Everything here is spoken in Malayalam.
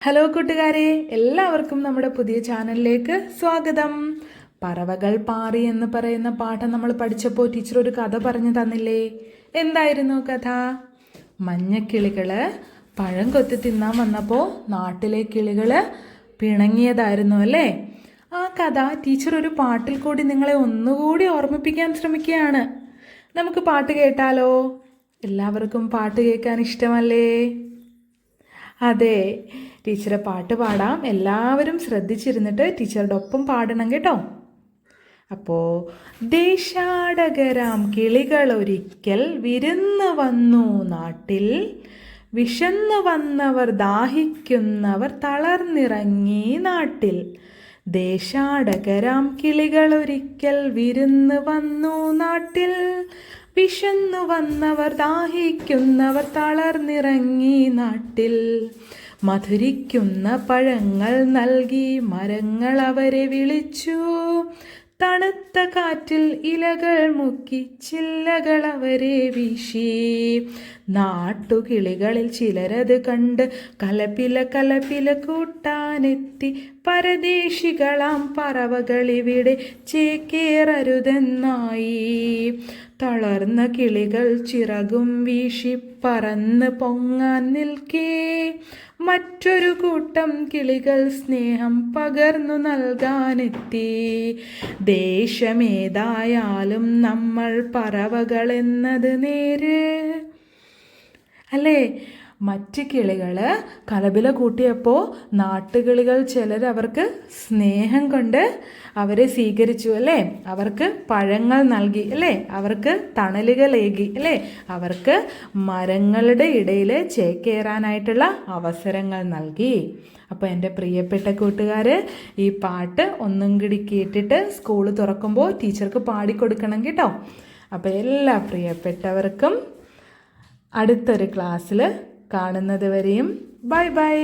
ഹലോ കൂട്ടുകാരെ, എല്ലാവർക്കും നമ്മുടെ പുതിയ ചാനലിലേക്ക് സ്വാഗതം. പറവകൾ പാറി എന്ന് പറയുന്ന പാഠം നമ്മൾ പഠിച്ചപ്പോൾ ടീച്ചർ ഒരു കഥ പറഞ്ഞു തന്നില്ലേ? എന്തായിരുന്നു കഥ? മഞ്ഞക്കിളികള് പഴം കൊത്തി തിന്നാൻ വന്നപ്പോൾ നാട്ടിലെ കിളികള് പിണങ്ങിയതായിരുന്നു അല്ലേ? ആ കഥ ടീച്ചർ ഒരു പാട്ടിൽ കൂടി നിങ്ങളെ ഒന്നുകൂടി ഓർമ്മിപ്പിക്കാൻ ശ്രമിക്കുകയാണ്. നമുക്ക് പാട്ട് കേട്ടാലോ? എല്ലാവർക്കും പാട്ട് കേൾക്കാൻ ഇഷ്ടമല്ലേ? അതെ, ടീച്ചറെ പാട്ട് പാടാം. എല്ലാവരും ശ്രദ്ധിച്ചിരുന്നിട്ട് ടീച്ചറുടെ ഒപ്പം പാടണം കേട്ടോ. അപ്പോൾ ദേശാടകരാം കിളികളൊരിക്കൽ വിരുന്ന് വന്നു നാട്ടിൽ, വിശന്നു വന്നവർ ദാഹിക്കുന്നവർ തളർന്നിറങ്ങി നാട്ടിൽ. ദേശാടകരാം കിളികളൊരിക്കൽ വിരുന്ന് വന്നു നാട്ടിൽ, വിശന്നു വന്നവർ ദാഹിക്കുന്നവർ തളർന്നിറങ്ങി നാട്ടിൽ. മധുരിക്കുന്ന പഴങ്ങൾ നൽകി മരങ്ങൾ അവരെ വിളിച്ചു, തണുത്ത കാറ്റിൽ ഇലകൾ മുക്കി ചില്ലകൾ അവരെ വീശി. നാട്ടുകിളികളിൽ ചിലരത് കണ്ട് കലപില കലപില കൂട്ടാനെത്തി. പരദേശികളാം പറവകളിവിടെ ചേക്കേറരുതെന്നായി. തളർന്ന കിളികൾ ചിറകും വീശി പറന്ന് പൊങ്ങാൻ നിൽക്കേ, മറ്റൊരു കൂട്ടം കിളികൾ സ്നേഹം പകർന്നു നൽകാനെത്തി. ദേശമേതായാലും നമ്മൾ പറവകളെന്നത് നേര് അല്ലേ? മറ്റ് കിളികൾ കലപില കൂട്ടിയപ്പോൾ നാട്ടുകിളികൾ ചിലർ അവർക്ക് സ്നേഹം കൊണ്ട് അവരെ സ്വീകരിച്ചു അല്ലേ? അവർക്ക് പഴങ്ങൾ നൽകി അല്ലേ? അവർക്ക് തണലുകളേകി അല്ലേ? അവർക്ക് മരങ്ങളുടെ ഇടയിൽ ചേക്കേറാനായിട്ടുള്ള അവസരങ്ങൾ നൽകി. അപ്പോൾ എൻ്റെ പ്രിയപ്പെട്ട കൂട്ടുകാർ, ഈ പാട്ട് ഒന്നും കൂടി കേട്ടിട്ട് സ്കൂൾ തുറക്കുമ്പോൾ ടീച്ചർക്ക് പാടിക്കൊടുക്കണം കേട്ടോ. അപ്പോൾ എല്ലാ പ്രിയപ്പെട്ടവർക്കും അടുത്തൊരു ക്ലാസ്സിൽ കാണുന്നത് വരെയും ബൈ ബൈ.